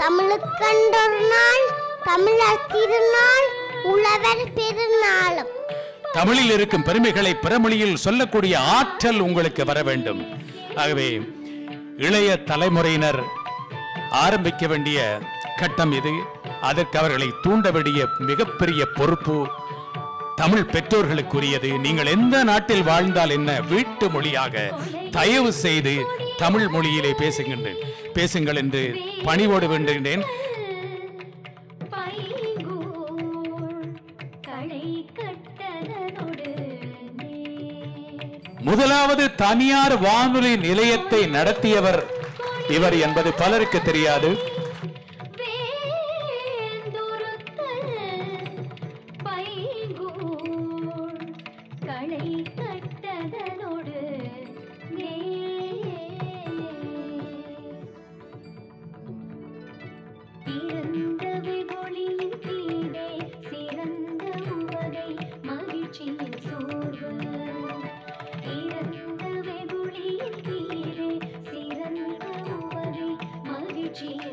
தமிழுக்கண்டொரு நாள், தமிழர் திருநாள், உழவர் பெருநாளும். தமிழில் இருக்கும் பெருமைகளை பிறமொழியில் சொல்லக்கூடிய ஆற்றல் உங்களுக்கு வர வேண்டும். ஆகவே இளைய தலைமுறையினர் ஆரம்பிக்க வேண்டிய கட்டம் இது. அதற்கு அவர்களை தூண்ட வேண்டிய மிகப்பெரிய பொறுப்பு தமிழ் பெற்றோர்களுக்குரியது. நீங்கள் எந்த நாட்டில் வாழ்ந்தால் என்ன, வீட்டு மொழியாக தயவு செய்து தமிழ் மொழியிலே பேசுங்கள் என்று பணிவோடு வேண்டுகின்றேன். முதலாவது தனியார் வானொலி நிலையத்தை நடத்தியவர் இவர் என்பது பலருக்கு தெரியாது. G